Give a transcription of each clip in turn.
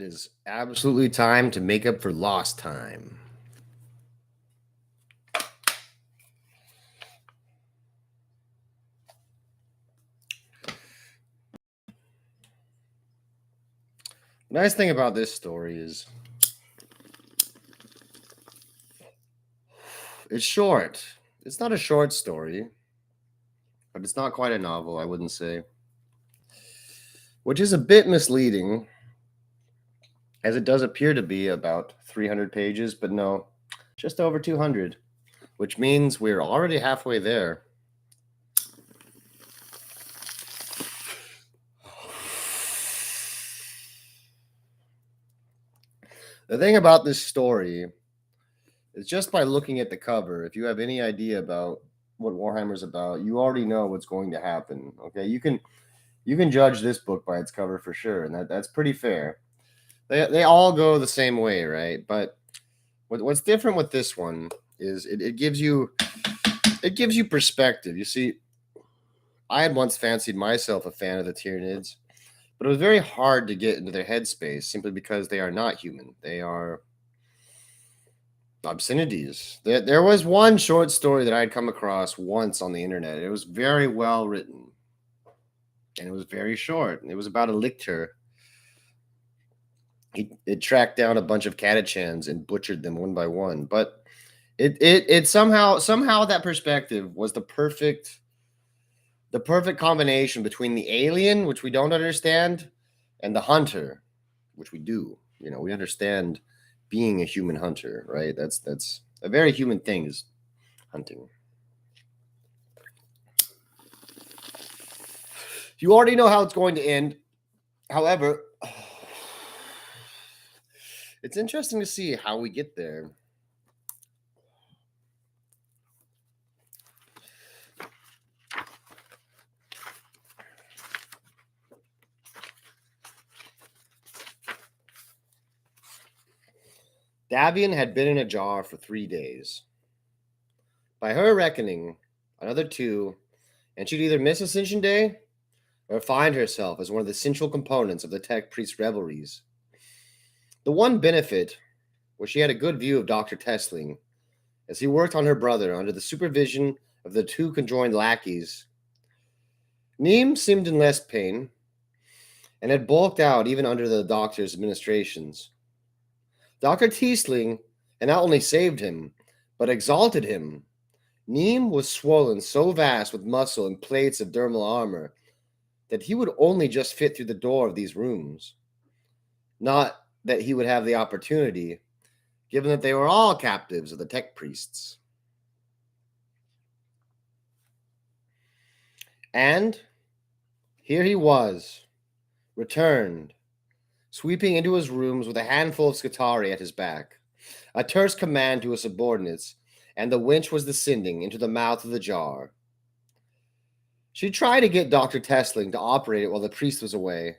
It is absolutely time to make up for lost time. Nice thing about this story is it's short. It's not a short story, but it's not quite a novel, I wouldn't say. Which is a bit misleading, as it does appear to be about 300 pages, but no, just over 200, which means we're already halfway there. The thing about this story is just by looking at the cover, if you have any idea about what Warhammer's about, you already know what's going to happen. Okay, you can judge this book by its cover for sure, and that's pretty fair. They all go the same way, right? But what's different with this one is it gives you perspective. You see, I had once fancied myself a fan of the Tyranids, but it was very hard to get into their headspace simply because they are not human. They are obscenities. There was one short story that I'd come across once on the internet. It was very well written, and it was very short. It was about a lictor. It tracked down a bunch of catachans and butchered them one by one. But it somehow that perspective was the perfect combination between the alien, which we don't understand, and the hunter, which we do. You know, we understand being a human hunter, right? That's a very human thing, is hunting. You already know how it's going to end. However, it's interesting to see how we get there. Davian had been in a jar for 3 days. By her reckoning, another 2, and she'd either miss Ascension Day or find herself as one of the central components of the Tech Priest revelries. The one benefit was she had a good view of Dr. Tessling as he worked on her brother under the supervision of the 2 conjoined lackeys. Neem seemed in less pain and had bulked out even under the doctor's administrations. Dr. Tiesling had not only saved him, but exalted him. Neem was swollen so vast with muscle and plates of dermal armor that he would only just fit through the door of these rooms. Not that he would have the opportunity, given that they were all captives of the Tech Priests. And here he was, returned, sweeping into his rooms with a handful of Scutari at his back, a terse command to his subordinates, and the winch was descending into the mouth of the jar. She tried to get Dr. Tessling to operate it while the priest was away,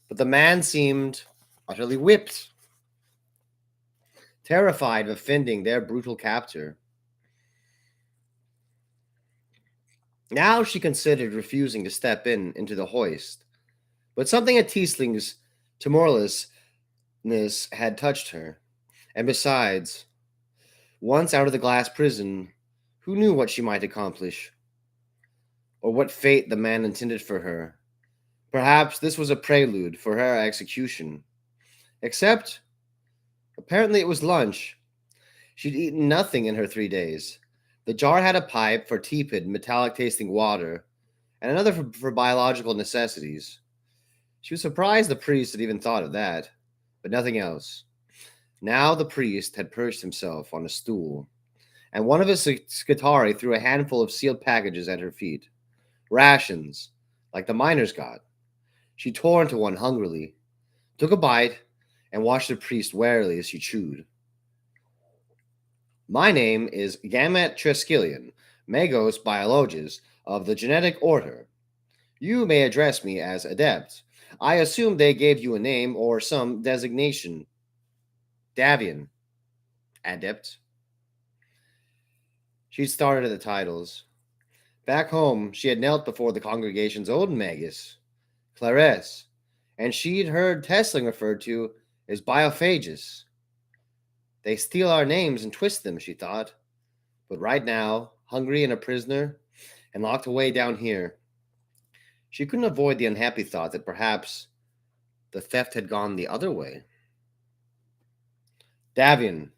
but the man seemed utterly whipped, terrified of offending their brutal captor. Now she considered refusing to step into the hoist, but something at Tiesling's timorlessness had touched her, and besides, once out of the glass prison, who knew what she might accomplish, or what fate the man intended for her? Perhaps this was a prelude for her execution. Except, apparently it was lunch. She'd eaten nothing in her 3 days. The jar had a pipe for tepid, metallic-tasting water, and another for biological necessities. She was surprised the priest had even thought of that, but nothing else. Now the priest had perched himself on a stool, and one of his Scutari threw a handful of sealed packages at her feet. Rations, like the miners got. She tore into one hungrily, took a bite, and watched the priest warily as she chewed. My name is Gamet Treskillian, Magos Biologus of the Genetic Order. You may address me as Adept. I assume they gave you a name or some designation. Davian. Adept. She'd started at the titles. Back home, she had knelt before the congregation's old Magus, Clarisse, and she'd heard Tessling referred to is biophages. They steal our names and twist them, she thought. But right now, hungry and a prisoner, and locked away down here, she couldn't avoid the unhappy thought that perhaps the theft had gone the other way. Davian,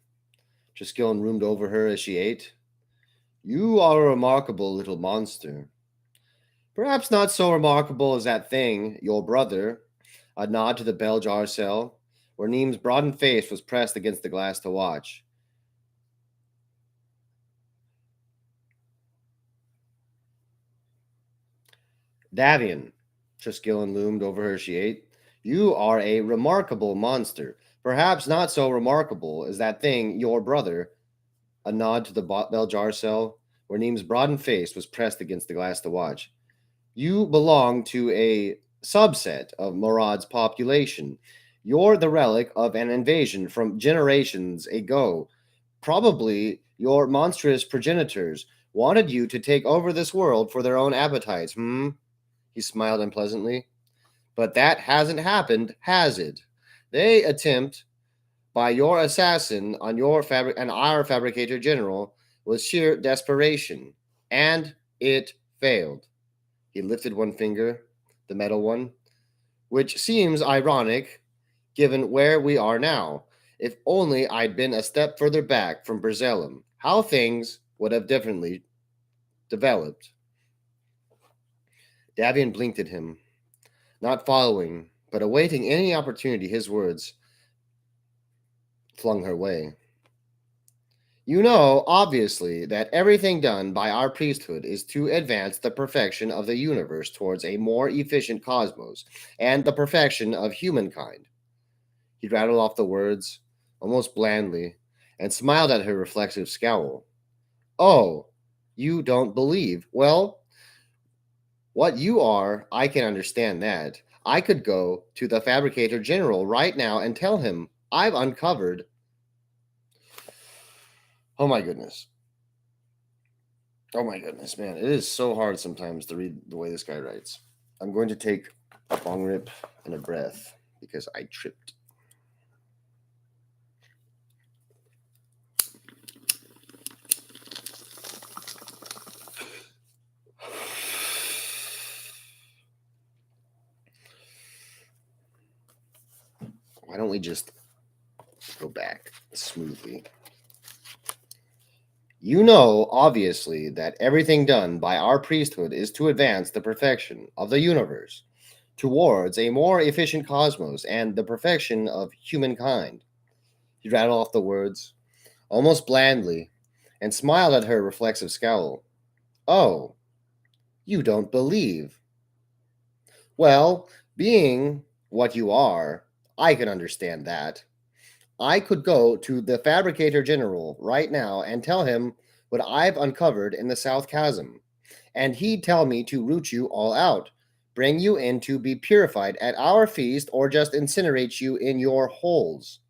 Triskelion roomed over her as she ate. You are a remarkable little monster. Perhaps not so remarkable as that thing, your brother. A nod to the bell jar cell, where Neem's broadened face was pressed against the glass to watch. Davian, Triskelion loomed over her as she ate. You are a remarkable monster. Perhaps not so remarkable as that thing, your brother. A nod to the bell jar cell, where Neem's broadened face was pressed against the glass to watch. You belong to a subset of Murad's population. You're the relic of an invasion from generations ago. Probably your monstrous progenitors wanted you to take over this world for their own appetites, He smiled unpleasantly. But that hasn't happened, has it? They attempt by your assassin on our fabricator general was sheer desperation, and it failed. He lifted one finger, the metal one, which seems ironic given where we are now. If only I'd been a step further back from Brazilum, how things would have differently developed. Davian blinked at him, not following, but awaiting any opportunity his words flung her way. You know, obviously, that everything done by our priesthood is to advance the perfection of the universe towards a more efficient cosmos and the perfection of humankind. He rattled off the words, almost blandly, and smiled at her reflexive scowl. Oh, you don't believe? Well, what you are, I can understand that. I could go to the Fabricator General right now and tell him I've uncovered. Oh my goodness. Oh my goodness, man. It is so hard sometimes to read the way this guy writes. I'm going to take a long rip and a breath because I tripped. Why don't we just go back smoothly? You know, obviously, that everything done by our priesthood is to advance the perfection of the universe towards a more efficient cosmos and the perfection of humankind. He rattled off the words, almost blandly, and smiled at her reflexive scowl. Oh, you don't believe. Well, being what you are, I can understand that. I could go to the Fabricator General right now and tell him what I've uncovered in the South Chasm, and he'd tell me to root you all out, bring you in to be purified at our feast, or just incinerate you in your holes.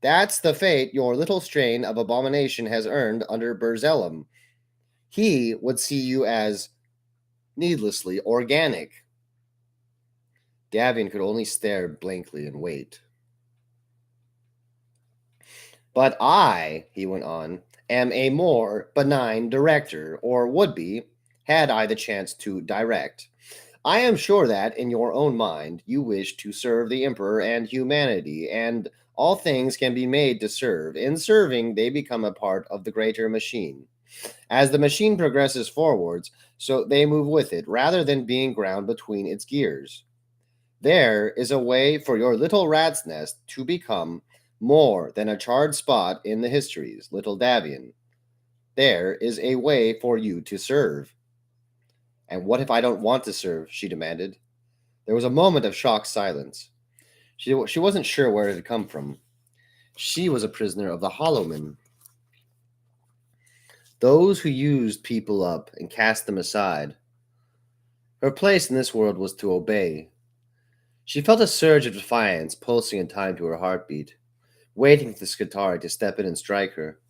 That's the fate your little strain of abomination has earned under Berzellum. He would see you as needlessly organic. Davian could only stare blankly and wait. But I, he went on, am a more benign director, or would be, had I the chance to direct. I am sure that, in your own mind, you wish to serve the Emperor and humanity, and all things can be made to serve. In serving, they become a part of the greater machine. As the machine progresses forwards, so they move with it, rather than being ground between its gears. There is a way for your little rat's nest to become more than a charred spot in the histories, little Davian. There is a way for you to serve. And what if I don't want to serve? She demanded. There was a moment of shocked silence. She wasn't sure where it had come from. She was a prisoner of the Hollowmen. Those who used people up and cast them aside. Her place in this world was to obey. She felt a surge of defiance pulsing in time to her heartbeat, waiting for the Skitarii to step in and strike her.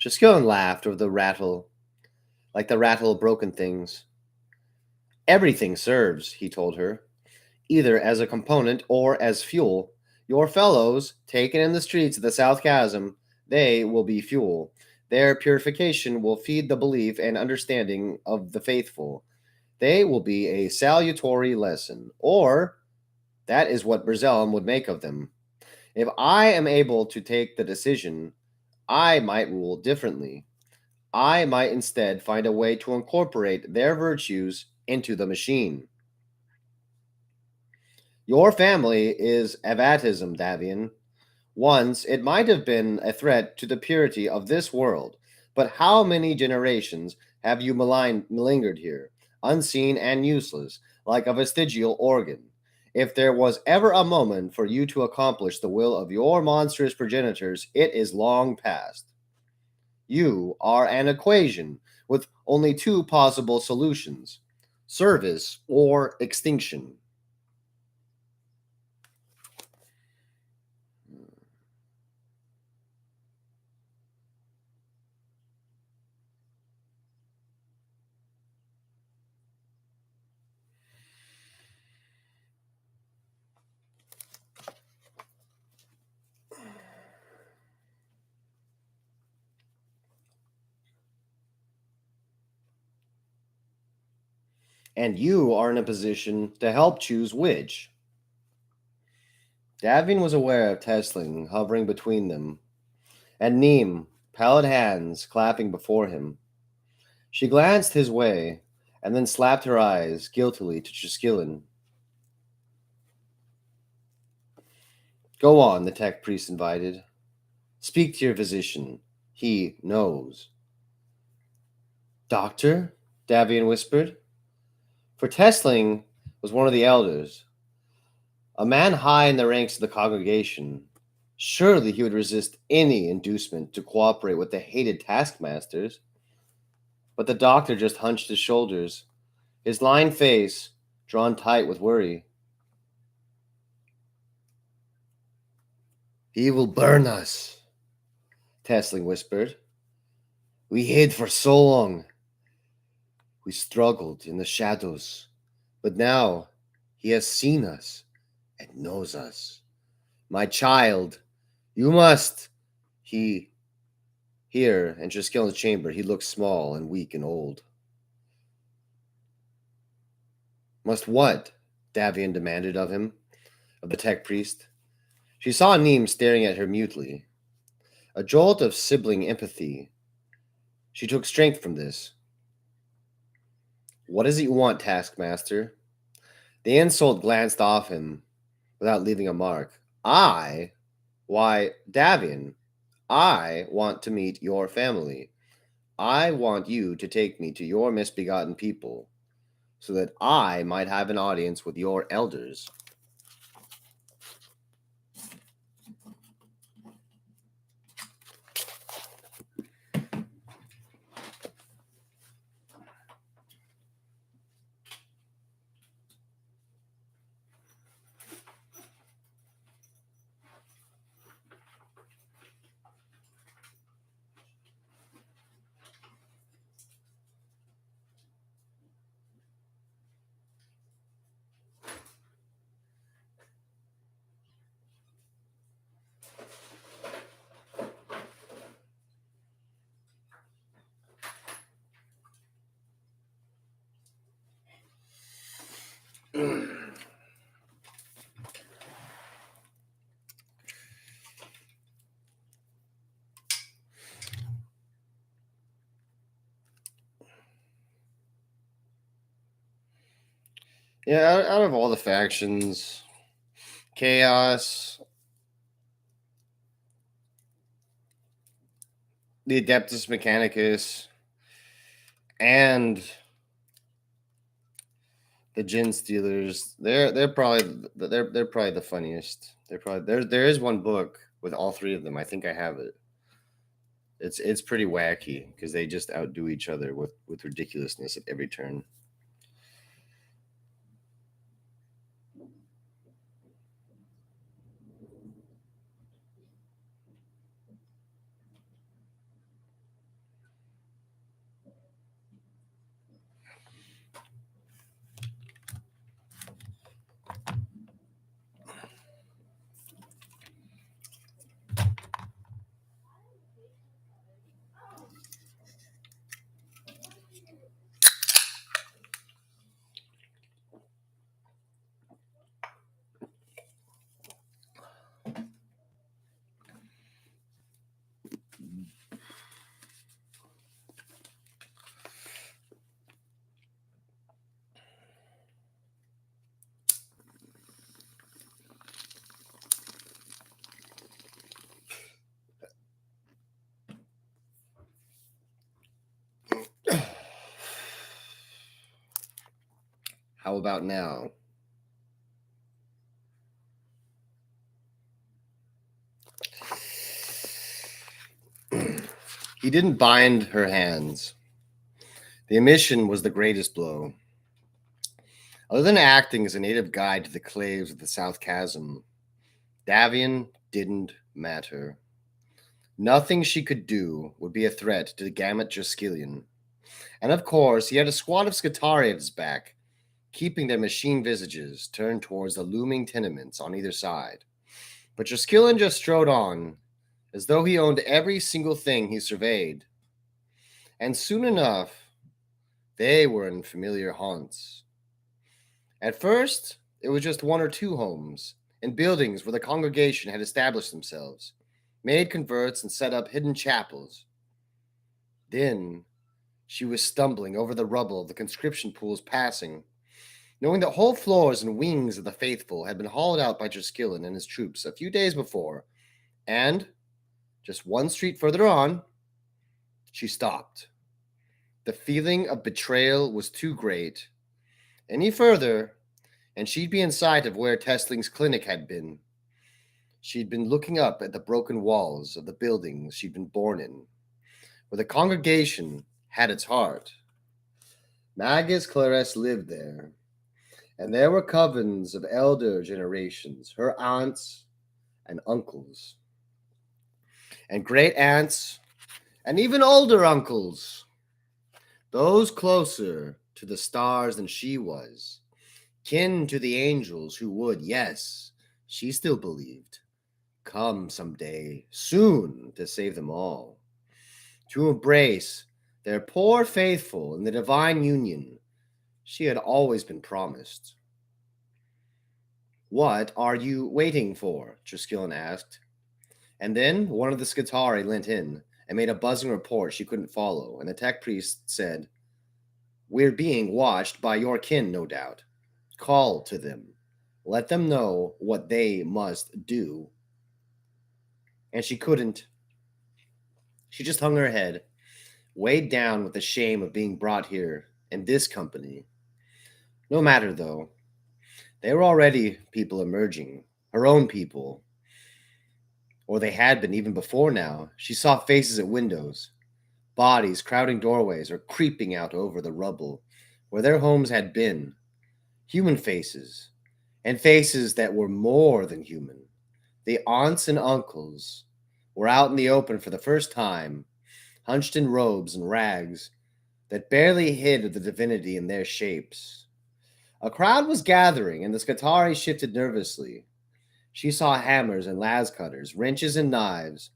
Triskelion laughed over the rattle, like the rattle of broken things. Everything serves, he told her, either as a component or as fuel. Your fellows, taken in the streets of the South Chasm, they will be fuel. Their purification will feed the belief and understanding of the faithful. They will be a salutary lesson, or that is what Brazilum would make of them. If I am able to take the decision, I might rule differently. I might instead find a way to incorporate their virtues into the machine. Your family is avatism, Davian. Once it might have been a threat to the purity of this world, but how many generations have you malingered here, unseen and useless, like a vestigial organ? If there was ever a moment for you to accomplish the will of your monstrous progenitors, it is long past. You are an equation with only two possible solutions: service or extinction. And you are in a position to help choose which. Davian was aware of Tesling hovering between them, and Neem, pallid hands clapping before him. She glanced his way, and then slapped her eyes guiltily to Triskelion. Go on, the tech priest invited. Speak to your physician. He knows. Doctor? Davian whispered. For Tesling was one of the elders, a man high in the ranks of the congregation. Surely he would resist any inducement to cooperate with the hated taskmasters. But the doctor just hunched his shoulders, his lined face drawn tight with worry. He will burn us, Tesling whispered. We hid for so long. We struggled in the shadows, but now he has seen us and knows us. My child, you must. He. Here, in Triskellion's chamber, he looked small and weak and old. Must what? Davian demanded of him, of the tech priest. She saw Neem staring at her mutely. A jolt of sibling empathy. She took strength from this. What does he want, taskmaster? The insult glanced off him without leaving a mark. I? Why, Davian, I want to meet your family. I want you to take me to your misbegotten people, so that I might have an audience with your elders. Yeah, out of all the factions, Chaos, the Adeptus Mechanicus, and the Gin Stealers, they're probably the funniest. They're probably there is one book with all three of them. I think I have it. It's pretty wacky because they just outdo each other with ridiculousness at every turn. How about now? He didn't bind her hands. The omission was the greatest blow. Other than acting as a native guide to the claves of the South Chasm, Davian didn't matter. Nothing she could do would be a threat to the Gamut Jaskillion. And of course, he had a squad of Skitarii at his back, keeping their machine visages turned towards the looming tenements on either side. But Jaskillion just strode on, as though he owned every single thing he surveyed. And soon enough, they were in familiar haunts. At first, it was just one or two homes and buildings where the congregation had established themselves, made converts, and set up hidden chapels. Then she was stumbling over the rubble of the conscription pools passing, knowing that whole floors and wings of the faithful had been hauled out by Jaskillion and his troops a few days before, and, just one street further on, she stopped. The feeling of betrayal was too great. Any further, and she'd be in sight of where Testling's clinic had been. She'd been looking up at the broken walls of the buildings she'd been born in, where the congregation had its heart. Magus Clares lived there, and there were covens of elder generations, her aunts and uncles, and great aunts, and even older uncles, those closer to the stars than she was, kin to the angels who would, yes, she still believed, come someday, soon, to save them all, to embrace their poor faithful in the divine union she had always been promised. What are you waiting for? Jaskillion asked. And then one of the Skitarii leant in and made a buzzing report she couldn't follow, and the tech priest said, "We're being watched by your kin, no doubt. Call to them. Let them know what they must do." And she couldn't. She just hung her head, weighed down with the shame of being brought here in this company. No matter, though. There were already people emerging, her own people. Or they had been even before now. She saw faces at windows, bodies crowding doorways or creeping out over the rubble where their homes had been. Human faces, and faces that were more than human. The aunts and uncles were out in the open for the first time, hunched in robes and rags that barely hid the divinity in their shapes. A crowd was gathering, and the Skitarii shifted nervously. She saw hammers and las cutters, wrenches and knives,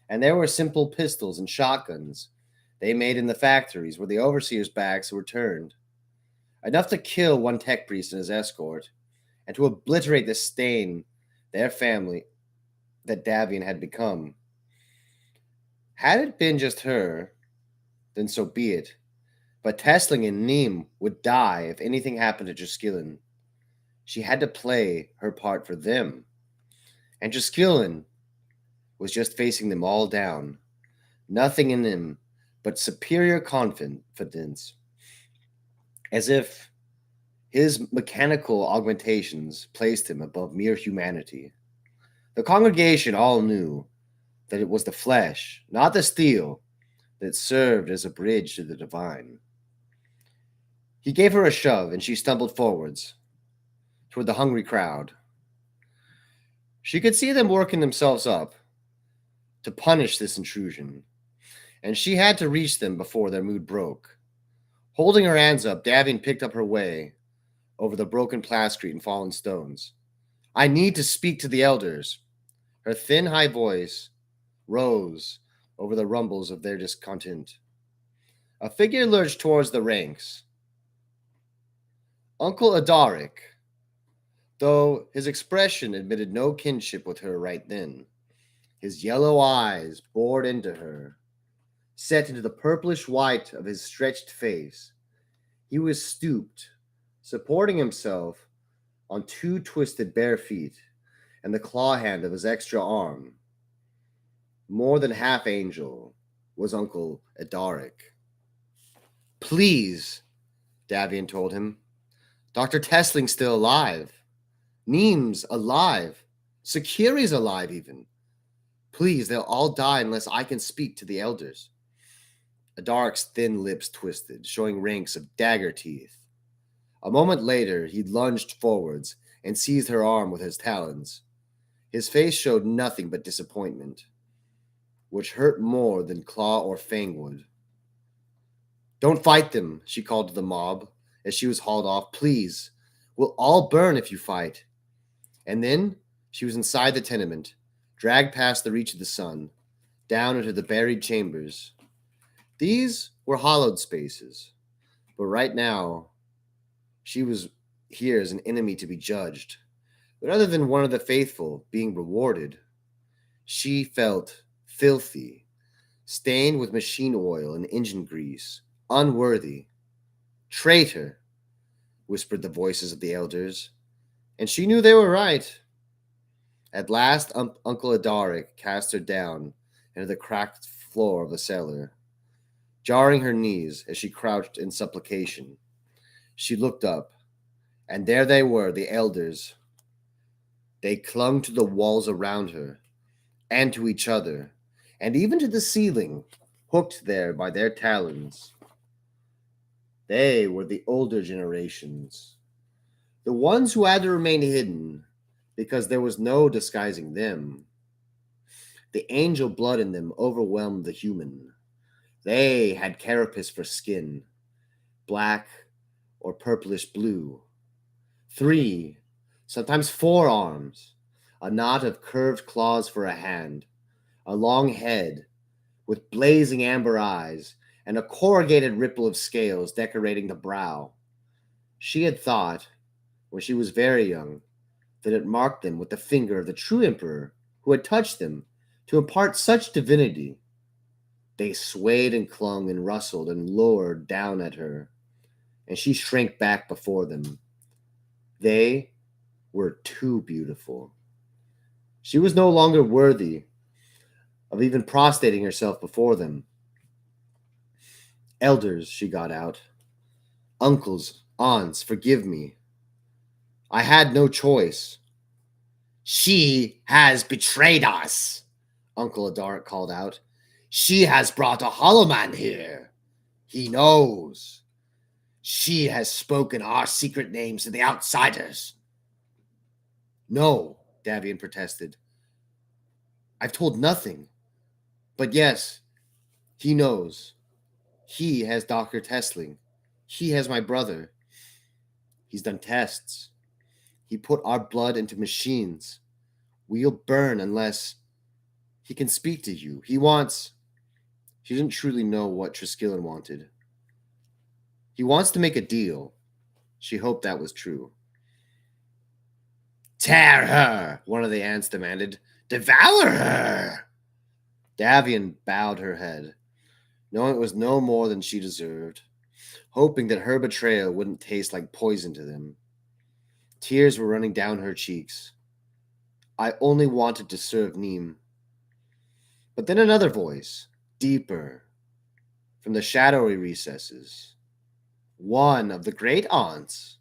and there were simple pistols and shotguns they made in the factories where the overseer's backs were turned. Enough to kill one tech priest and his escort, and to obliterate the stain their family that Davian had become. Had it been just her, then so be it. But Testling and Neem would die if anything happened to Jaskillion. She had to play her part for them. And Jaskillion was just facing them all down. Nothing in him but superior confidence. As if his mechanical augmentations placed him above mere humanity. The congregation all knew that it was the flesh, not the steel, that served as a bridge to the divine. He gave her a shove, and she stumbled forwards, toward the hungry crowd. She could see them working themselves up to punish this intrusion, and she had to reach them before their mood broke. Holding her hands up, Davian picked up her way over the broken plastrete and fallen stones. "I need to speak to the elders." Her thin, high voice rose over the rumbles of their discontent. A figure lurched towards the ranks. Uncle Adaric, though his expression admitted no kinship with her right then. His yellow eyes bored into her, set into the purplish white of his stretched face. He was stooped, supporting himself on two twisted bare feet and the claw hand of his extra arm. More than half angel was Uncle Adaric. "Please," Davian told him, Dr. Tesling's still alive. Neem's alive. Sakiri's alive, even. Please, they'll all die unless I can speak to the elders. Adaric's thin lips twisted, showing ranks of dagger teeth. A moment later, he lunged forwards and seized her arm with his talons. His face showed nothing but disappointment, which hurt more than claw or fang would. Don't fight them, she called to the mob as she was hauled off. Please, we'll all burn if you fight. And then she was inside the tenement, dragged past the reach of the sun, down into the buried chambers. These were hollowed spaces, but right now she was here as an enemy to be judged. Rather than one of the faithful being rewarded, she felt filthy, stained with machine oil and engine grease, unworthy. Traitor, whispered the voices of the elders, and she knew they were right. At last, Uncle Adaric cast her down into the cracked floor of the cellar, jarring her knees as she crouched in supplication. She looked up, and there they were, the elders. They clung to the walls around her, and to each other, and even to the ceiling, hooked there by their talons. They were the older generations, the ones who had to remain hidden because there was no disguising them. The angel blood in them overwhelmed the human. They had carapace for skin, black or purplish blue. 3, sometimes 4 arms, a knot of curved claws for a hand, a long head with blazing amber eyes, and a corrugated ripple of scales decorating the brow. She had thought, when she was very young, that it marked them with the finger of the true emperor who had touched them to impart such divinity. They swayed and clung and rustled and lured down at her, and she shrank back before them. They were too beautiful. She was no longer worthy of even prostrating herself before them. Elders, she got out. Uncles, aunts, forgive me. I had no choice. She has betrayed us, Uncle Adaric called out. She has brought a hollow man here. He knows. She has spoken our secret names to the outsiders. No, Davian protested. I've told nothing. But yes, he knows. He has Dr. Tesling. He has my brother. He's done tests. He put our blood into machines. We'll burn unless he can speak to you. He wants... She didn't truly know what Triskelion wanted. He wants to make a deal. She hoped that was true. Tear her, one of the ants demanded. Devour her! Davian bowed her head, knowing it was no more than she deserved, hoping that her betrayal wouldn't taste like poison to them. Tears were running down her cheeks. I only wanted to serve Neem. But then another voice, deeper, from the shadowy recesses. One of the great aunts,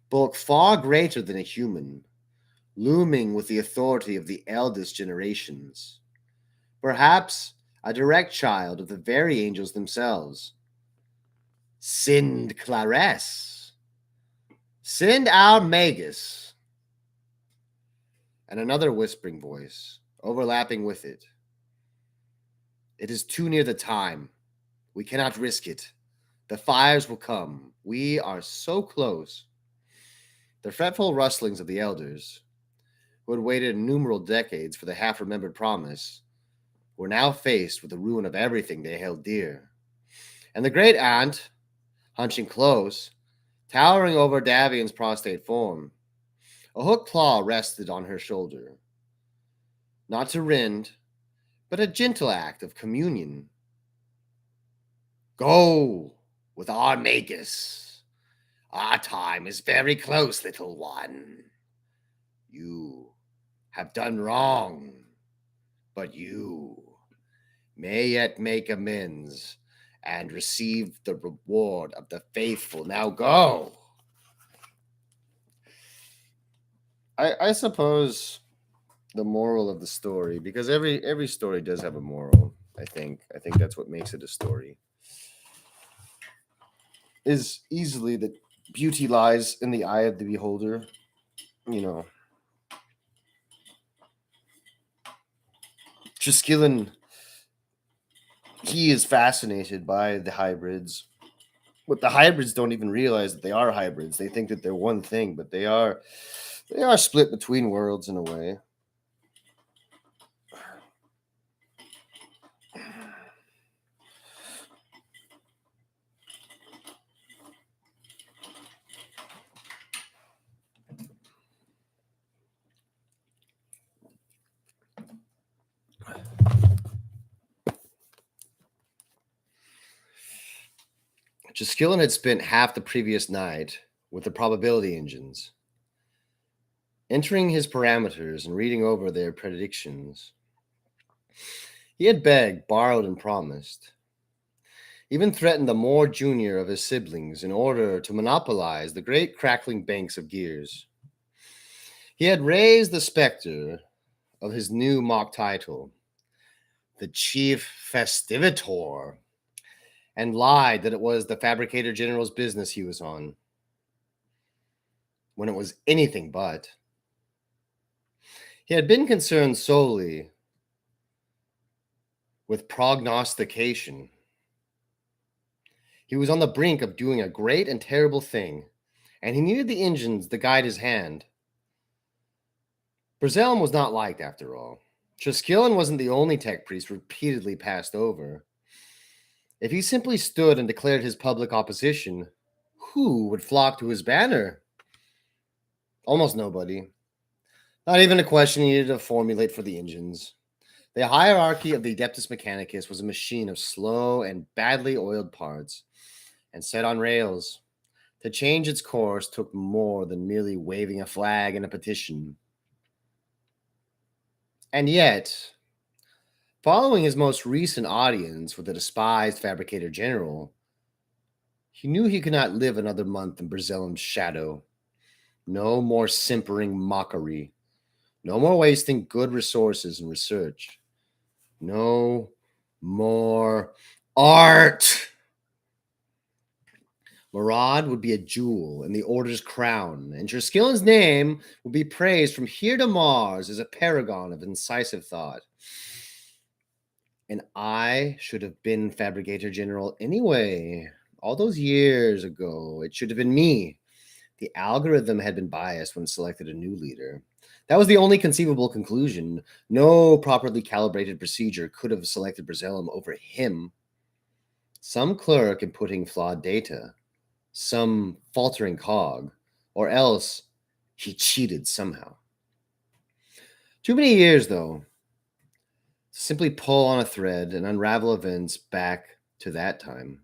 bulk far greater than a human, looming with the authority of the eldest generations. Perhaps a direct child of the very angels themselves. Sind Clares. Sind our Magus. And another whispering voice, overlapping with it. It is too near the time. We cannot risk it. The fires will come. We are so close. The fretful rustlings of the elders, who had waited innumerable decades for the half-remembered promise, were now faced with the ruin of everything they held dear. And the great aunt, hunching close, towering over Davian's prostrate form, a hooked claw rested on her shoulder. Not to rend, but a gentle act of communion. Go with our Magus. Our time is very close, little one. You have done wrong, but you may yet make amends and receive the reward of the faithful. Now go. I suppose the moral of the story, because every story does have a moral. I think that's what makes it a story. Is easily that beauty lies in the eye of the beholder. You know, Triskelion, he is fascinated by the hybrids. But the hybrids don't even realize that they are hybrids. They think that they're one thing, but they are split between worlds in a way. Triskelion had spent half the previous night with the probability engines, entering his parameters and reading over their predictions. He had begged, borrowed, and promised, even threatened the more junior of his siblings in order to monopolize the great crackling banks of gears. He had raised the specter of his new mock title, the Chief Festivator, and lied that it was the Fabricator General's business he was on, when it was anything but. He had been concerned solely with prognostication. He was on the brink of doing a great and terrible thing, and he needed the engines to guide his hand. Brazellum was not liked, after all. Triskelion wasn't the only tech priest repeatedly passed over. If he simply stood and declared his public opposition, who would flock to his banner? Almost nobody. Not even a question he needed to formulate for the engines. The hierarchy of the Adeptus Mechanicus was a machine of slow and badly oiled parts, and set on rails. To change its course took more than merely waving a flag and a petition. And yet, following his most recent audience with the despised Fabricator General, he knew he could not live another month in Brazellum's shadow. No more simpering mockery. No more wasting good resources and research. No more art. Marad would be a jewel in the Order's crown, and Triskellion's name would be praised from here to Mars as a paragon of incisive thought. And I should have been Fabricator General anyway. All those years ago, it should have been me. The algorithm had been biased when it selected a new leader. That was the only conceivable conclusion. No properly calibrated procedure could have selected Brazellum over him. Some clerk inputting flawed data, some faltering cog, or else he cheated somehow. Too many years, though, to simply pull on a thread and unravel events back to that time.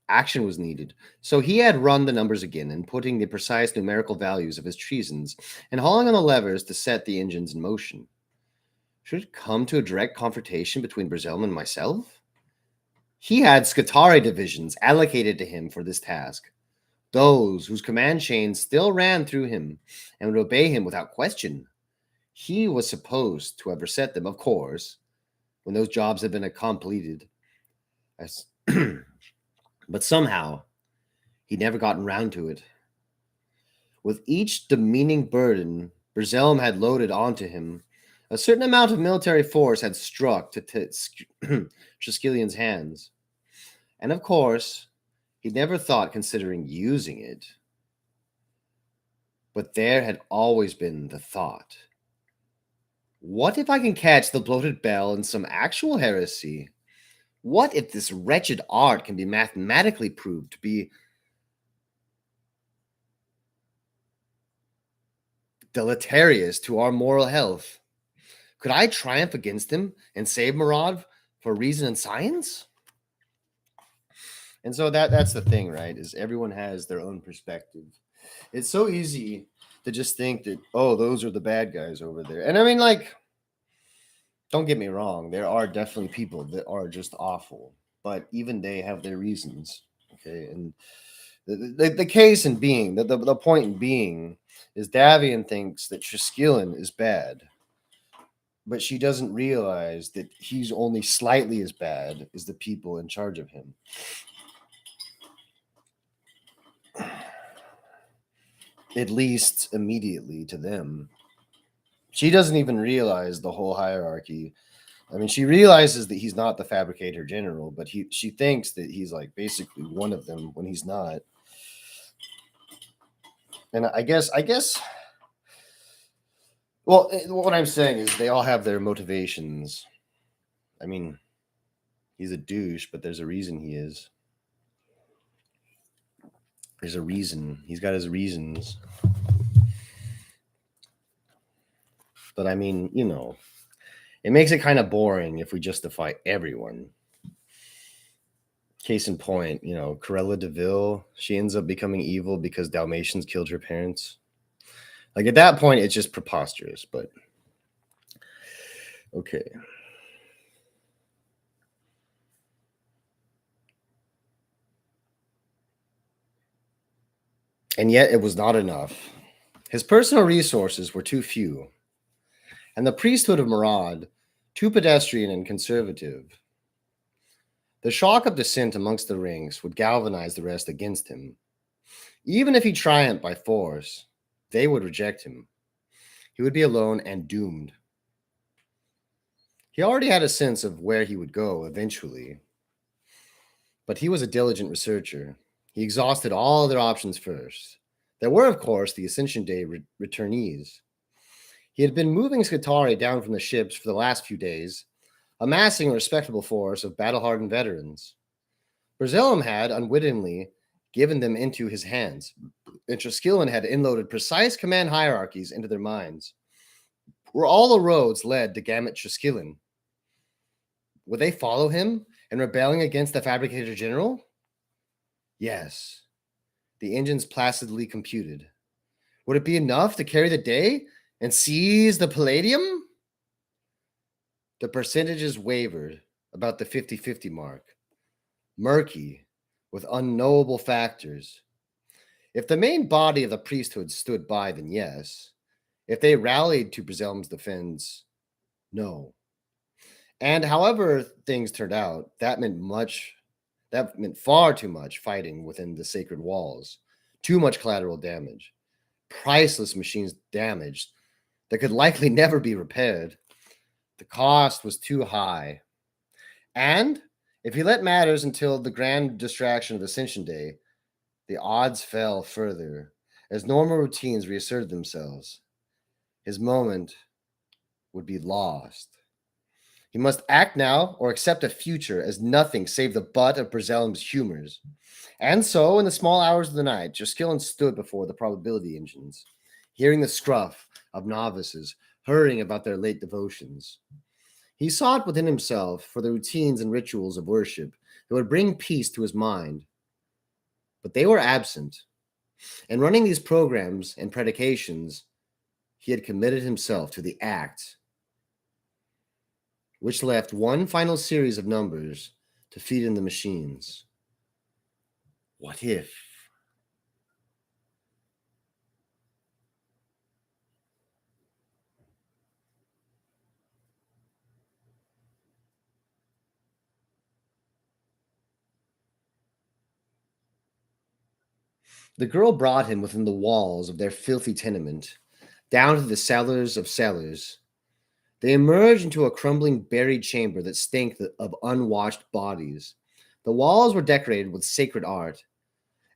Action was needed, so he had run the numbers again and putting the precise numerical values of his treasons and hauling on the levers to set the engines in motion. Should it come to a direct confrontation between Brazellum and myself? He had Scutari divisions allocated to him for this task, those whose command chains still ran through him and would obey him without question. He was supposed to have reset them, of course, when those jobs had been completed. But somehow, he'd never gotten round to it. With each demeaning burden Brazellum had loaded onto him, a certain amount of military force had struck to Triskellion's hands. And of course, he'd never thought considering using it. But there had always been the thought. What if I can catch the bloated bell in some actual heresy? What if this wretched art can be mathematically proved to be deleterious to our moral health? Could I triumph against him and save Marad for reason and science? And so that's the thing, right? Is everyone has their own perspective. It's so easy to just think that, oh, those are the bad guys over there. And I mean, like, don't get me wrong, there are definitely people that are just awful, but even they have their reasons. Okay. And the case in being, the point in being is Davian thinks that Triskelion is bad, but she doesn't realize that he's only slightly as bad as the people in charge of him. At least immediately to them. She doesn't even realize the whole hierarchy. I mean, she realizes that he's not the fabricator general, but she thinks that he's like basically one of them when he's not. And I guess well, what I'm saying is they all have their motivations. I mean, he's a douche, but there's a reason he is. There's a reason. He's got his reasons. But I mean, it makes it kind of boring if we justify everyone. Case in point, Corella DeVille, she ends up becoming evil because Dalmatians killed her parents. Like at that point, it's just preposterous, but okay. And yet it was not enough. His personal resources were too few, and the priesthood of Murad too pedestrian and conservative. The shock of dissent amongst the ranks would galvanize the rest against him. Even if he triumphed by force, they would reject him. He would be alone and doomed. He already had a sense of where he would go eventually, but he was a diligent researcher. He exhausted all other options first. There were, of course, the Ascension Day returnees. He had been moving Scutari down from the ships for the last few days, amassing a respectable force of battle-hardened veterans. Berzelum had, unwittingly, given them into his hands, and Triskelion had inloaded precise command hierarchies into their minds, where all the roads led to Gamut Triskelion. Would they follow him in rebelling against the Fabricator General? Yes. The engines placidly computed. Would it be enough to carry the day and seize the Palladium? The percentages wavered about the 50-50 mark, murky with unknowable factors. If the main body of the priesthood stood by, then yes. If they rallied to Berzelum's defense, no. And however things turned out, that meant far too much fighting within the sacred walls, too much collateral damage, priceless machines damaged that could likely never be repaired. The cost was too high. And if he let matters until the grand distraction of Ascension Day, the odds fell further as normal routines reasserted themselves. His moment would be lost. He must act now or accept a future as nothing save the butt of Berzelum's humors. And so, in the small hours of the night, Triskelion stood before the probability engines, hearing the scruff of novices hurrying about their late devotions. He sought within himself for the routines and rituals of worship that would bring peace to his mind. But they were absent. And running these programs and predications, he had committed himself to the act, which left one final series of numbers to feed in the machines. What if? The girl brought him within the walls of their filthy tenement, down to the cellars of cellars. They emerged into a crumbling, buried chamber that stank of unwashed bodies. The walls were decorated with sacred art,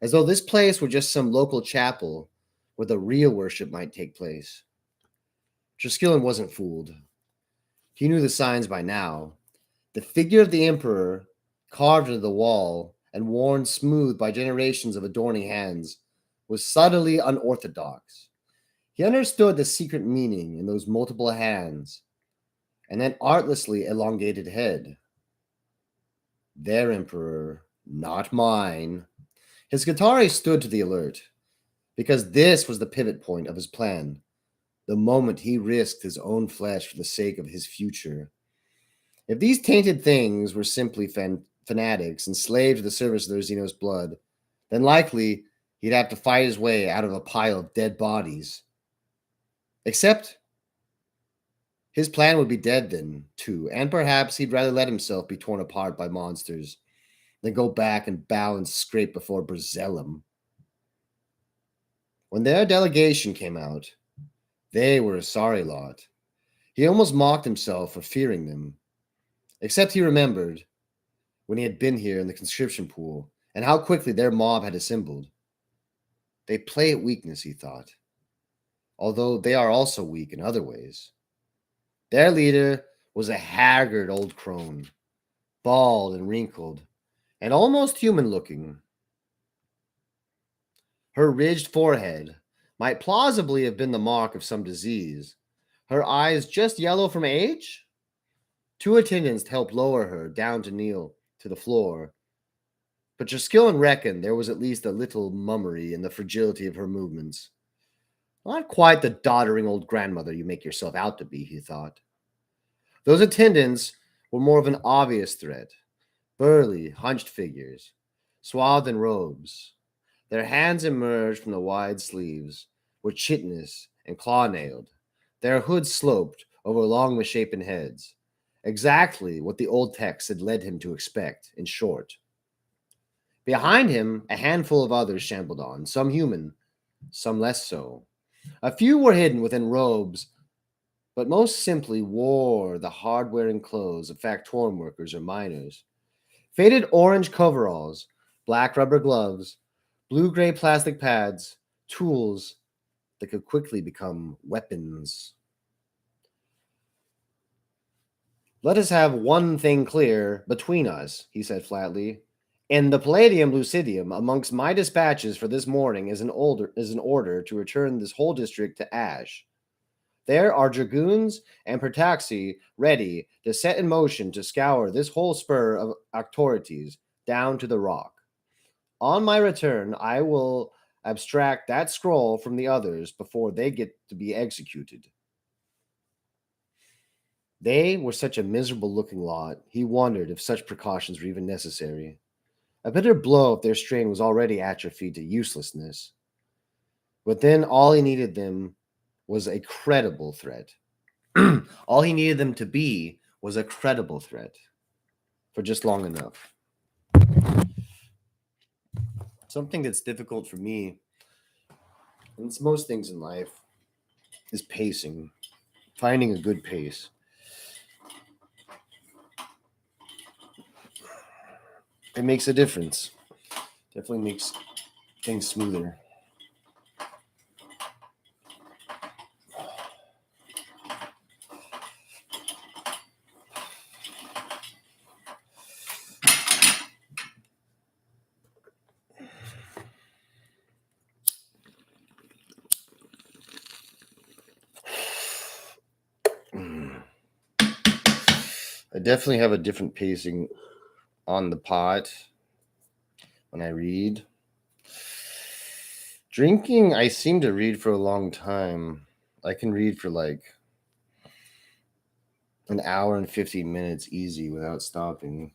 as though this place were just some local chapel where the real worship might take place. Triskelion wasn't fooled. He knew the signs by now. The figure of the emperor, carved into the wall and worn smooth by generations of adorning hands, was subtly unorthodox. He understood the secret meaning in those multiple hands and that artlessly elongated head. Their emperor, not mine. His Skutari stood to the alert, because this was the pivot point of his plan, the moment he risked his own flesh for the sake of his future. If these tainted things were simply fanatics enslaved to the service of their Xenos blood, then likely he'd have to fight his way out of a pile of dead bodies Except his plan would be dead then, too, and perhaps he'd rather let himself be torn apart by monsters than go back and bow and scrape before Brazellum. When their delegation came out, they were a sorry lot. He almost mocked himself for fearing them, except he remembered when he had been here in the conscription pool and how quickly their mob had assembled. They play at weakness, he thought, although they are also weak in other ways. Their leader was a haggard old crone, bald and wrinkled, and almost human looking. Her ridged forehead might plausibly have been the mark of some disease. Her eyes just yellow from age? Two attendants helped lower her down to kneel to the floor. But Jerskillen reckoned there was at least a little mummery in the fragility of her movements. Not quite the doddering old grandmother you make yourself out to be, he thought. Those attendants were more of an obvious threat. Burly, hunched figures, swathed in robes. Their hands emerged from the wide sleeves, were chitinous and claw-nailed. Their hoods sloped over long misshapen heads. Exactly what the old text had led him to expect, in short. Behind him, a handful of others shambled on, some human, some less so. A few were hidden within robes, but most simply wore the hard-wearing clothes of factorum workers or miners. Faded orange coveralls, black rubber gloves, blue-gray plastic pads, tools that could quickly become weapons. Let us have one thing clear between us, he said flatly. In the Palladium Lucidium, amongst my dispatches for this morning is an order to return this whole district to ash. There are dragoons and Pertaxi ready to set in motion to scour this whole spur of auctorities down to the rock. On my return, I will abstract that scroll from the others before they get to be executed. They were such a miserable-looking lot, he wondered if such precautions were even necessary. A bitter blow if their strain was already atrophied to uselessness. But then all he needed them was a credible threat. All he needed them to be was a credible threat for just long enough. Something that's difficult for me, and it's most things in life, is pacing, finding a good pace. It makes a difference. Definitely makes things smoother. I definitely have a different pacing on the pot when I read. Drinking, I seem to read for a long time. I can read for like an hour and 15 minutes easy without stopping.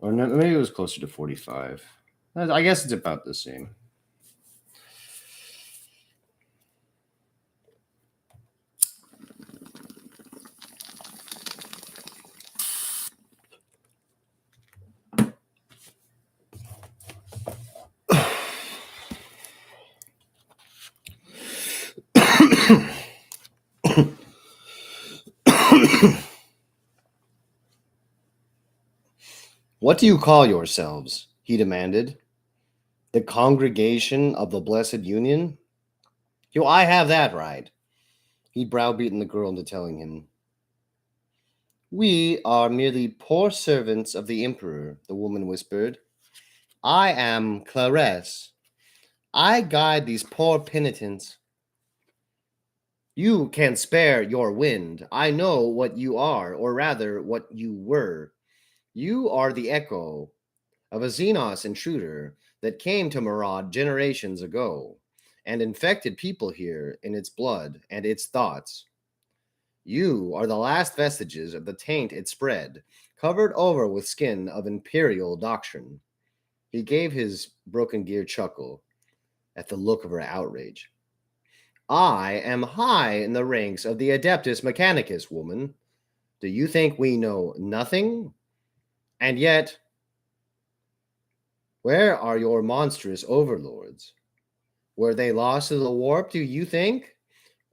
Or no, maybe it was closer to 45. I guess it's about the same. What do you call yourselves? He demanded. The Congregation of the Blessed Union? I have that right. He'd browbeaten the girl into telling him. We are merely poor servants of the Emperor, the woman whispered. I am Clarisse. I guide these poor penitents. You can spare your wind. I know what you are, or rather, what you were. You are the echo of a Xenos intruder that came to Marad generations ago and infected people here in its blood and its thoughts. You are the last vestiges of the taint it spread, covered over with skin of imperial doctrine. He gave his broken gear chuckle at the look of her outrage. I am high in the ranks of the Adeptus Mechanicus, woman. Do you think we know nothing? And yet, where are your monstrous overlords? Were they lost to the warp, do you think?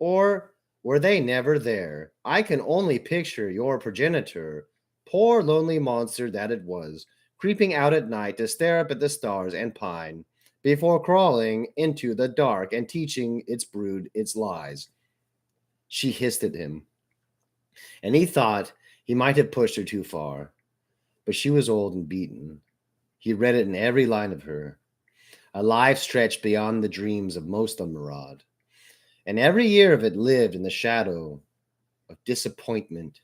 Or were they never there? I can only picture your progenitor, poor lonely monster that it was, creeping out at night to stare up at the stars and pine, before crawling into the dark and teaching its brood its lies. She hissed at him, and he thought he might have pushed her too far, but she was old and beaten. He read it in every line of her, a life stretched beyond the dreams of most on Murad, and every year of it lived in the shadow of disappointment.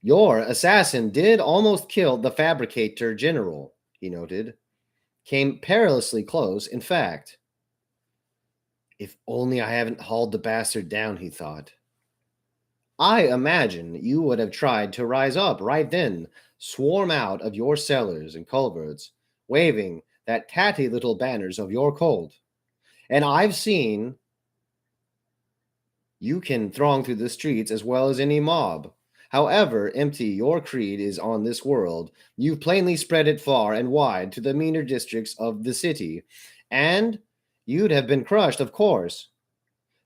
Your assassin did almost kill the fabricator general, he noted. Came perilously close, in fact. If only I haven't hauled the bastard down, he thought. I imagine you would have tried to rise up right then, swarm out of your cellars and culverts, waving that tatty little banners of your cult. And I've seen you can throng through the streets as well as any mob. However empty your creed is on this world, you've plainly spread it far and wide to the meaner districts of the city, and you'd have been crushed, of course.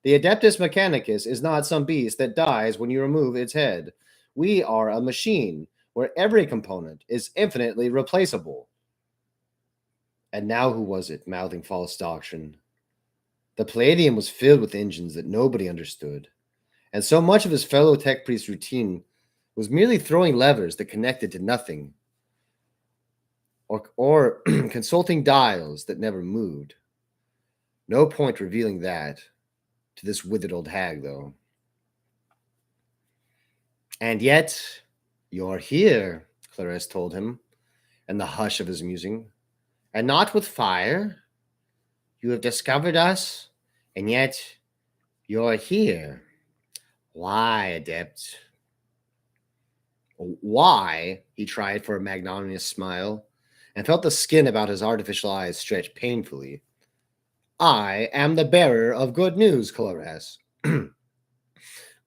The Adeptus Mechanicus is not some beast that dies when you remove its head. We are a machine where every component is infinitely replaceable. And now who was it mouthing false doctrine? The Palladium was filled with engines that nobody understood, and so much of his fellow tech priest's routine was merely throwing levers that connected to nothing, or consulting dials that never moved. No point revealing that to this withered old hag, though. And yet, you're here, Clarisse told him, in the hush of his musing, and not with fire. You have discovered us, and yet you're here. Why, adept? Why? He tried for a magnanimous smile, and felt the skin about his artificial eyes stretch painfully. I am the bearer of good news, Clarisse.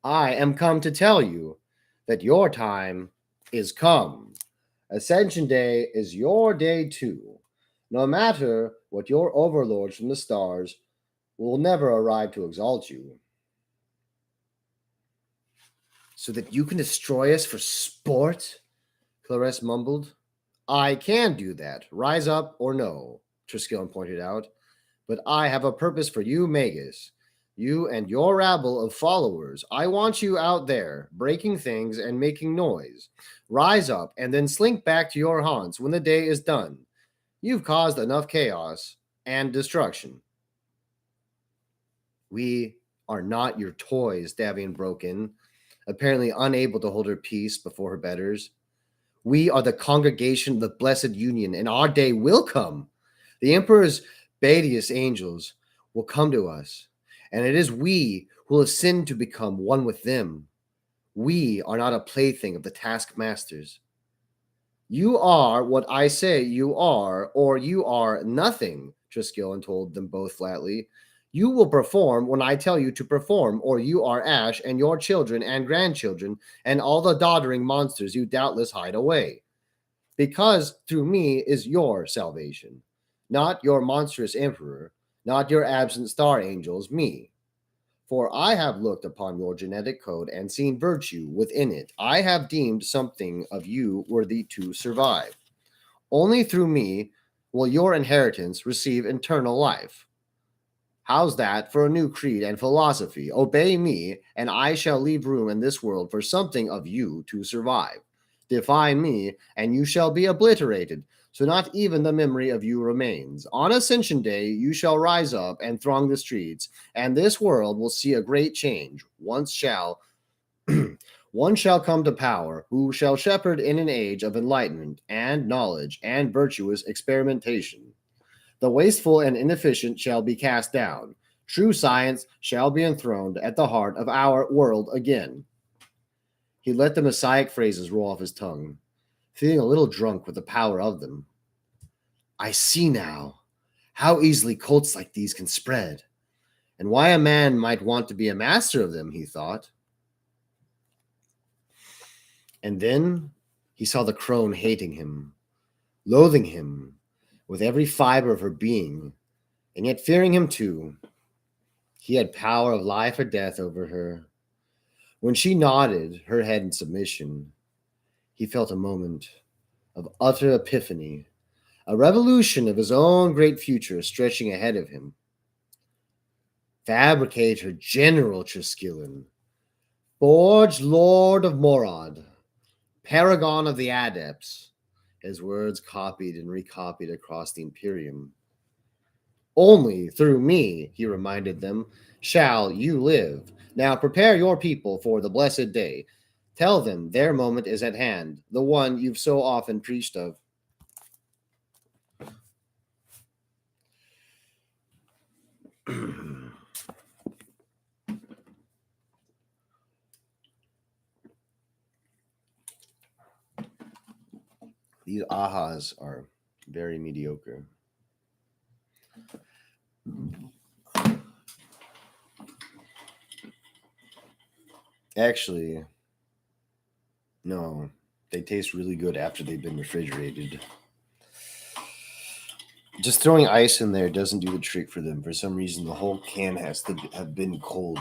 I am come to tell you that your time is come. Ascension Day is your day too. No matter what your overlords from the stars will never arrive to exalt you. So that you can destroy us for sport? Clarisse mumbled. I can do that, rise up or no, Triskelion pointed out. But I have a purpose for you, Magus. You and your rabble of followers. I want you out there, breaking things and making noise. Rise up and then slink back to your haunts when the day is done. You've caused enough chaos and destruction. We are not your toys, Davian broke in, apparently unable to hold her peace before her betters. We are the congregation of the blessed union, and our day will come. The Emperor's Badius angels will come to us, and it is we who will ascend to become one with them. We are not a plaything of the taskmasters. You are what I say you are, or you are nothing, Triskelion told them both flatly. You will perform when I tell you to perform, or you are Ash and your children and grandchildren and all the doddering monsters you doubtless hide away. Because through me is your salvation, not your monstrous emperor, not your absent star angels, me. For I have looked upon your genetic code and seen virtue within it. I have deemed something of you worthy to survive. Only through me will your inheritance receive eternal life. How's that for a new creed and philosophy? Obey me, and I shall leave room in this world for something of you to survive. Defy me, and you shall be obliterated, so not even the memory of you remains. On Ascension Day, you shall rise up and throng the streets, and this world will see a great change. One shall come to power, who shall shepherd in an age of enlightenment and knowledge and virtuous experimentation. The wasteful and inefficient shall be cast down. True science shall be enthroned at the heart of our world again. He let the messiah phrases roll off his tongue, feeling a little drunk with the power of them. I see now how easily cults like these can spread. and why a man might want to be a master of them, he thought. And then he saw the crone hating him, loathing him with every fiber of her being, and yet fearing him too. He had power of life or death over her. When she nodded her head in submission, he felt a moment of utter epiphany, a revolution of his own great future stretching ahead of him. Fabricator General Triskelion, Forge Lord of Morod, Paragon of the Adepts, his words copied and recopied across the Imperium. Only through me, he reminded them, shall you live. Now prepare your people for the blessed day. Tell them their moment is at hand, the one you've so often preached of. These ahas are very mediocre. Actually, no, they taste really good after they've been refrigerated. Just throwing ice in there doesn't do the trick for them. For some reason, the whole can has to have been cold.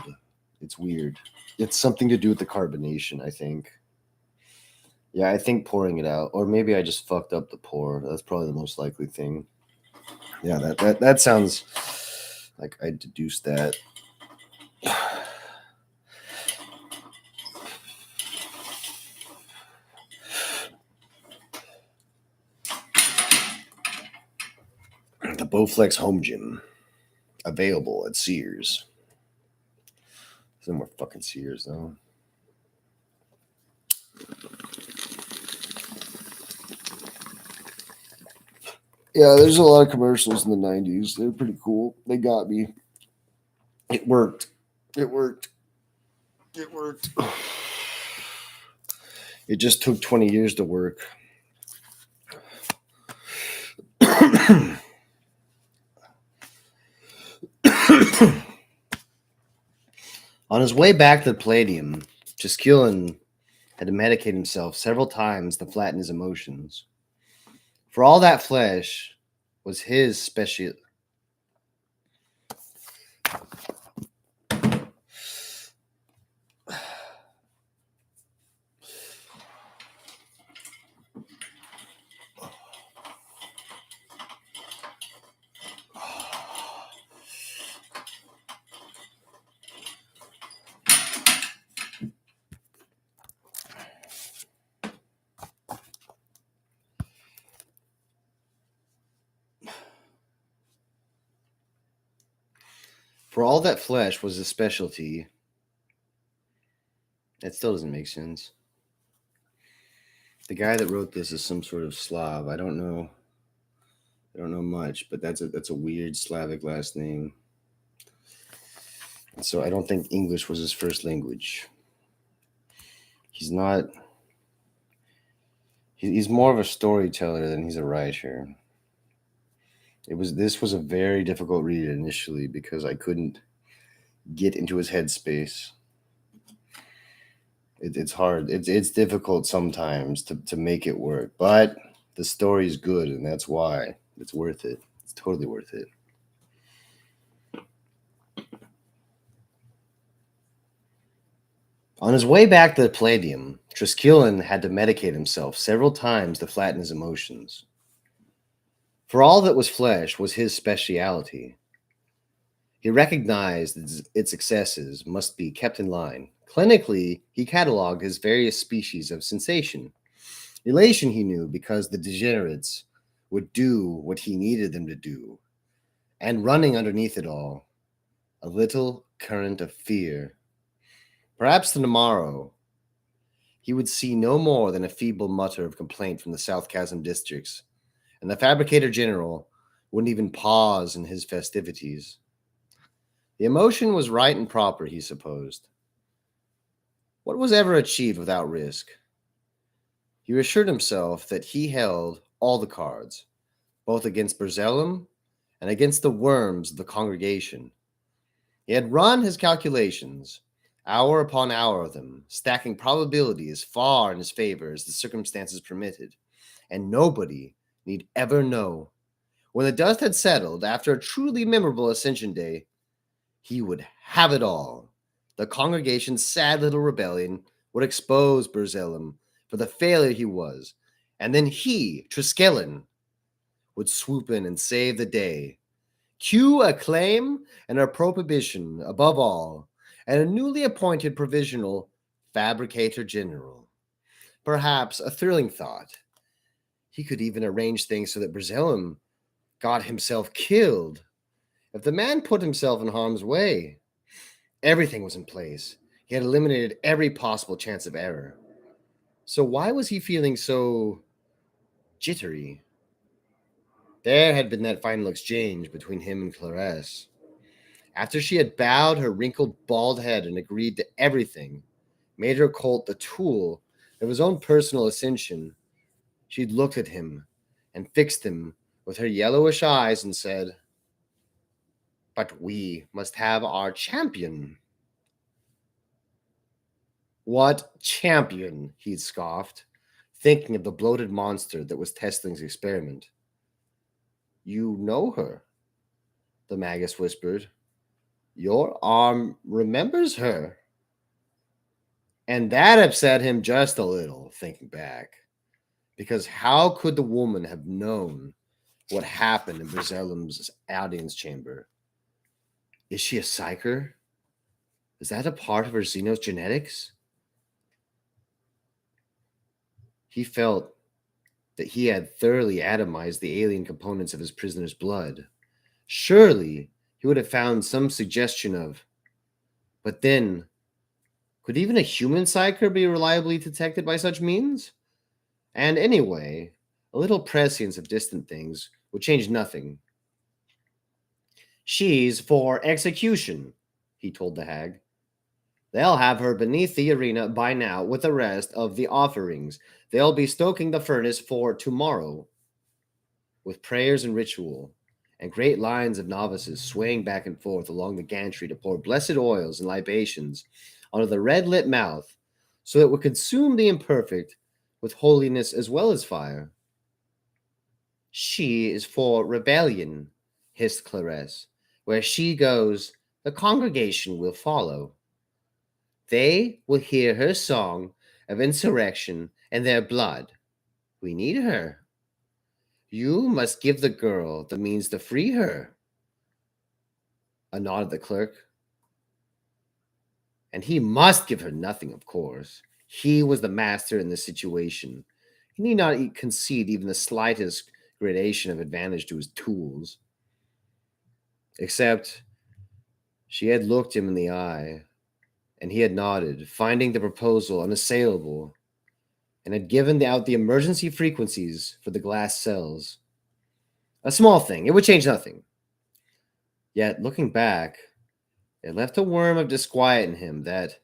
It's weird. It's something to do with the carbonation, I think. Yeah, I think pouring it out, or maybe I just fucked up the pour. That's probably the most likely thing. Yeah, that sounds like I deduced that. The Bowflex Home Gym, available at Sears. There's no more fucking Sears though. Yeah, there's a lot of commercials in the 90s. They're pretty cool. They got me. It worked. It worked. It worked. It just took 20 years to work. On his way back to the Palladium, Triskelion had to medicate himself several times to flatten his emotions. For all that flesh was his special. For all that flesh was his specialty. That still doesn't make sense. The guy that wrote this is some sort of Slav. I don't know much, but that's a weird Slavic last name. And so I don't think English was his first language. He's not. He's more of a storyteller than he's a writer. This was a very difficult read initially because I couldn't get into his headspace. It's hard. It's difficult sometimes to make it work, but the story is good, and that's why it's worth it. It's totally worth it. On his way back to the Palladium, Triskelion had to medicate himself several times to flatten his emotions. For all that was flesh was his speciality. He recognized that its excesses must be kept in line. Clinically, he cataloged his various species of sensation. Elation he knew because the degenerates would do what he needed them to do. And running underneath it all, a little current of fear. Perhaps tomorrow, he would see no more than a feeble mutter of complaint from the South Chasm districts, and the Fabricator General wouldn't even pause in his festivities. The emotion was right and proper, he supposed. What was ever achieved without risk? He assured himself that he held all the cards, both against Berzellum and against the worms of the congregation. He had run his calculations, hour upon hour of them, stacking probabilities far in his favor as the circumstances permitted, and nobody need ever know. When the dust had settled after a truly memorable Ascension Day, he would have it all. The congregation's sad little rebellion would expose Berzelum for the failure he was, and then he, Triskelion, would swoop in and save the day. Cue acclaim and a prohibition above all, and a newly appointed provisional fabricator general. Perhaps a thrilling thought. He could even arrange things so that Berzelum got himself killed. If the man put himself in harm's way, everything was in place. He had eliminated every possible chance of error. So why was he feeling so jittery? There had been that final exchange between him and Clarisse. After she had bowed her wrinkled bald head and agreed to everything, made her cult the tool of his own personal ascension, she'd looked at him and fixed him with her yellowish eyes and said, "But we must have our champion." What champion? He'd scoffed, thinking of the bloated monster that was Testling's experiment. You know her, the Magus whispered. Your arm remembers her. And that upset him just a little, thinking back. Because how could the woman have known what happened in Berzelum's audience chamber? Is she a psyker? Is that a part of her Xenos genetics? He felt that he had thoroughly atomized the alien components of his prisoner's blood. Surely he would have found some suggestion of. But then, could even a human psyker be reliably detected by such means? And anyway, a little prescience of distant things would change nothing. She's for execution, he told the hag. They'll have her beneath the arena by now with the rest of the offerings. They'll be stoking the furnace for tomorrow. With prayers and ritual, and great lines of novices swaying back and forth along the gantry to pour blessed oils and libations onto the red-lit mouth, so that it would consume the imperfect with holiness as well as fire. She is for rebellion, hissed Clarisse. Where she goes, the congregation will follow. They will hear her song of insurrection and their blood. We need her. You must give the girl the means to free her. A nod at the clerk. And he must give her nothing, of course. He was the master in this situation. He need not concede even the slightest gradation of advantage to his tools. Except she had looked him in the eye, and he had nodded, finding the proposal unassailable, and had given out the emergency frequencies for the glass cells. A small thing, it would change nothing. Yet, looking back, it left a worm of disquiet in him that,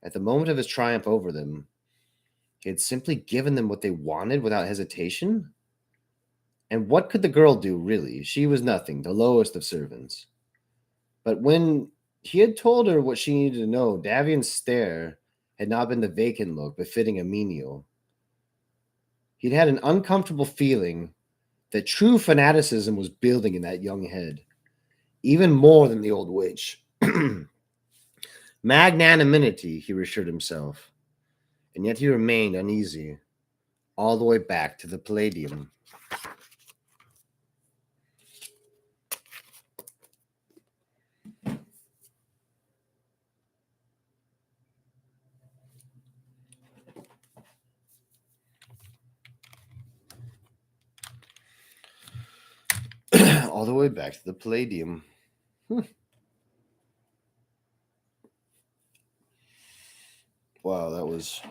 at the moment of his triumph over them, he had simply given them what they wanted without hesitation. And what could the girl do, really? She was nothing, the lowest of servants. But when he had told her what she needed to know, Davian's stare had not been the vacant look befitting a menial. He'd had an uncomfortable feeling that true fanaticism was building in that young head, even more than the old witch. Magnanimity, he reassured himself, and yet he remained uneasy, all the way back to the Palladium. All the way back to the Palladium. Wow, that was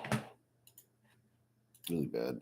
really bad.